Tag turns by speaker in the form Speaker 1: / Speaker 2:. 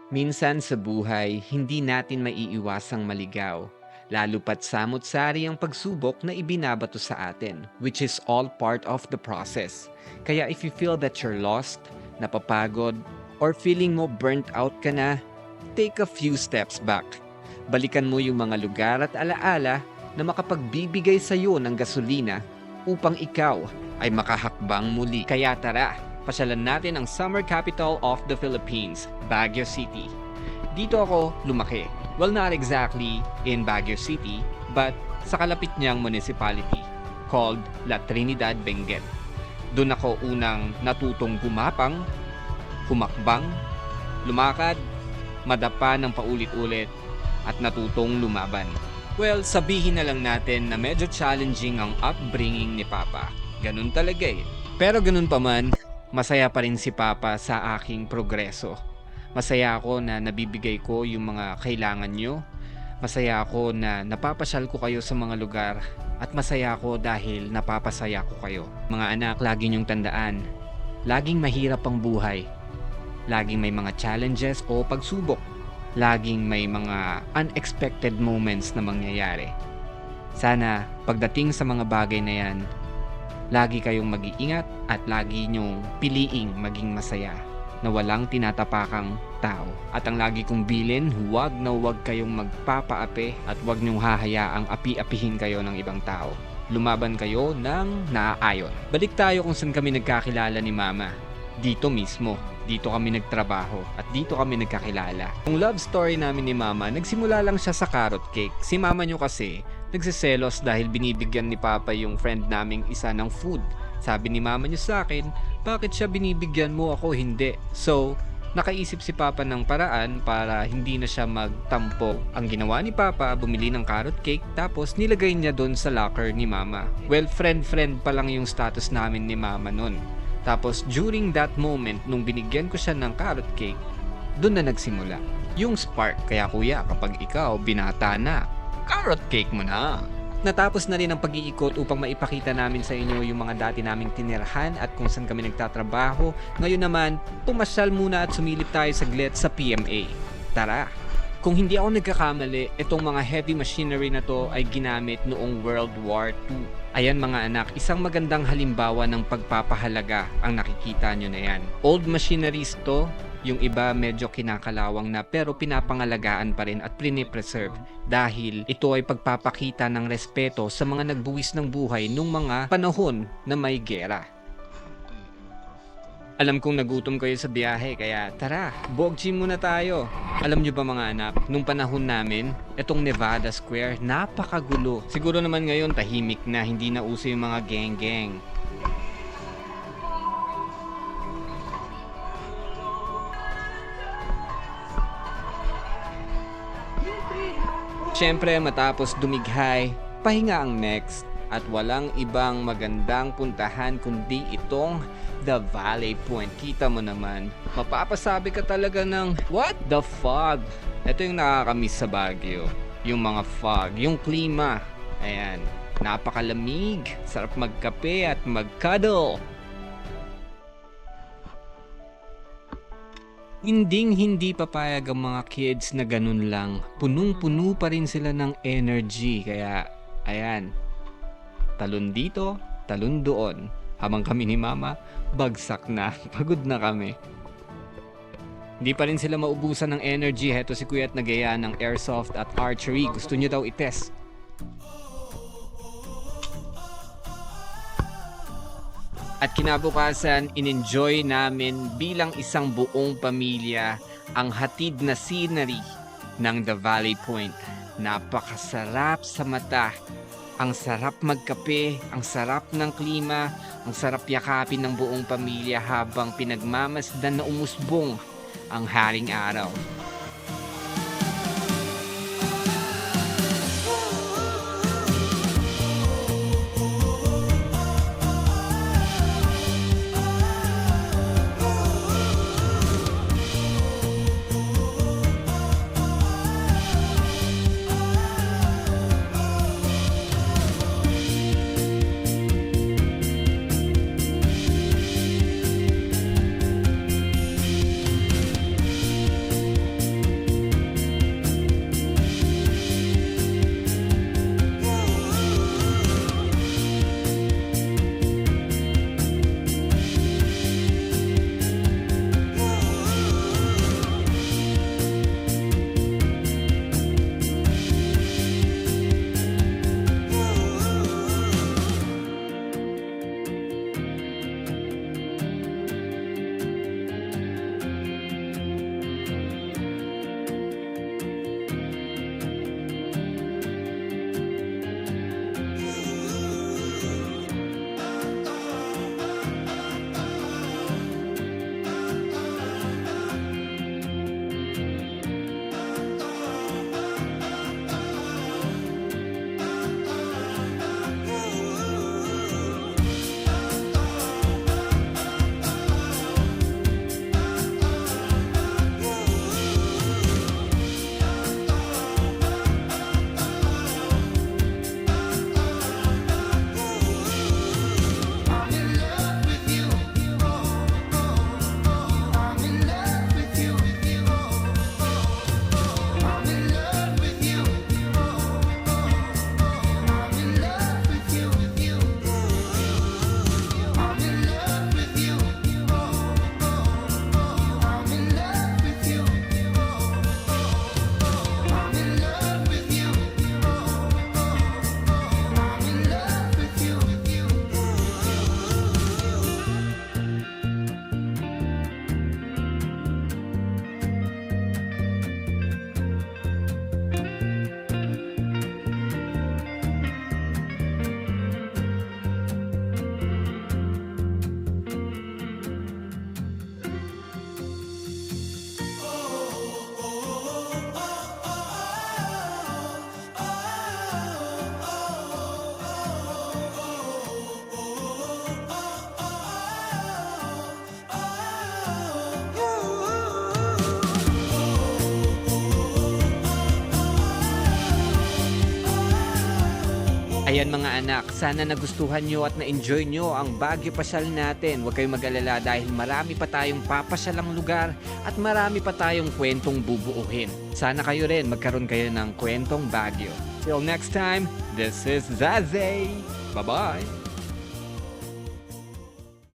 Speaker 1: Minsan sa buhay, hindi natin maiiwasang maligaw, lalo pat samot-sari ang pagsubok na ibinabato sa atin, which is all part of the process. Kaya if you feel that you're lost, napapagod, or feeling mo burnt out ka na, take a few steps back. Balikan mo yung mga lugar at alaala na makapagbibigay sa iyo ng gasolina upang ikaw ay makahakbang muli. Kaya tara, pasyalan natin ang summer capital of the Philippines, Baguio City. Dito ako lumaki. Well, not exactly in Baguio City, but sa kalapit niyang municipality called La Trinidad Benguet. Doon ako unang natutong gumapang, humakbang, lumakad, madapa ng paulit-ulit, at natutong lumaban. Well, sabihin na lang natin na medyo challenging ang upbringing ni Papa. Ganun talaga eh. Pero ganun pa man, masaya pa rin si Papa sa aking progreso. Masaya ako na nabibigay ko yung mga kailangan nyo. Masaya ako na napapasyal ko kayo sa mga lugar. At masaya ako dahil napapasaya ko kayo. Mga anak, lagi nyong tandaan, laging mahirap ang buhay. Laging may mga challenges o pagsubok. Laging may mga unexpected moments na mangyayari. Sana pagdating sa mga bagay na yan, lagi kayong mag-iingat at lagi nyong piliing maging masaya na walang tinatapakang tao. At ang lagi kong bilin, huwag na huwag kayong magpapaapi at huwag nyong hahayaang api-apihin kayo ng ibang tao. Lumaban kayo ng naaayon. Balik tayo kung saan kami nagkakilala ni Mama. Dito mismo. Dito kami nagtrabaho at dito kami nagkakilala. Yung love story namin ni Mama, nagsimula lang siya sa carrot cake. Si Mama nyo kasi, nagsiselos dahil binibigyan ni Papa yung friend naming isa ng food. Sabi ni Mama nyo sa akin, bakit siya binibigyan mo, ako hindi? So, nakaisip si Papa ng paraan para hindi na siya magtampo. Ang ginawa ni Papa, bumili ng carrot cake tapos nilagay niya doon sa locker ni Mama. Well, friend-friend pa lang yung status namin ni Mama nun. Tapos during that moment, nung binigyan ko siya ng carrot cake, doon na nagsimula yung spark. Kaya kuya, kapag ikaw binata na, carrot cake mo na. Natapos na rin ang pag-iikot upang maipakita namin sa inyo yung mga dati naming tinirhan at kung saan kami nagtatrabaho. Ngayon naman, pumasyal muna at sumilip tayo saglit sa PMA. Tara! Kung hindi ako nagkakamali, itong mga heavy machinery na to ay ginamit noong World War II. Ayan mga anak, isang magandang halimbawa ng pagpapahalaga ang nakikita nyo na yan. Old machineries to, yung iba medyo kinakalawang na pero pinapangalagaan pa rin at prine-preserve dahil ito ay pagpapakita ng respeto sa mga nagbuwis ng buhay nung mga panahon na may gera. Alam kong nagutom kayo sa biyahe kaya tara, buog gym muna tayo. Alam nyo ba mga anak, nung panahon namin, itong Nevada Square, napakagulo. Siguro naman ngayon tahimik na, hindi na uso yung mga gang-gang. Siyempre matapos dumighay, pahinga ang next. At walang ibang magandang puntahan kundi itong The Valley Point. Kita mo naman, mapapasabi ka talaga ng what? The fog. Ito yung nakakamiss sa Baguio. Yung mga fog, yung klima. Ayan, napakalamig. Sarap magkape at magcuddle. Hinding-hindi papayag ang mga kids na ganun lang. Punong-puno pa rin sila ng energy. Kaya, ayan, talon dito, talon doon. Habang kami ni Mama, bagsak na. Pagod na kami. Hindi pa rin sila maubusan ng energy. Heto si Kuya at nagaya ng airsoft at archery. Gusto niyo daw itest. At kinabukasan, in-enjoy namin bilang isang buong pamilya ang hatid na scenery ng The Valley Point. Napakasarap sa mata. Ang sarap magkape, ang sarap ng klima, ang sarap yakapin ng buong pamilya habang pinagmamasdan na umusbong ang haring araw. Ayan mga anak, sana nagustuhan nyo at na-enjoy nyo ang Baguio pasyal natin. Huwag kayong mag-alala dahil marami pa tayong papasyalang lugar at marami pa tayong kwentong bubuuhin. Sana kayo rin magkaroon kayo ng kwentong Baguio. Till next time, this is Zazay! Bye-bye!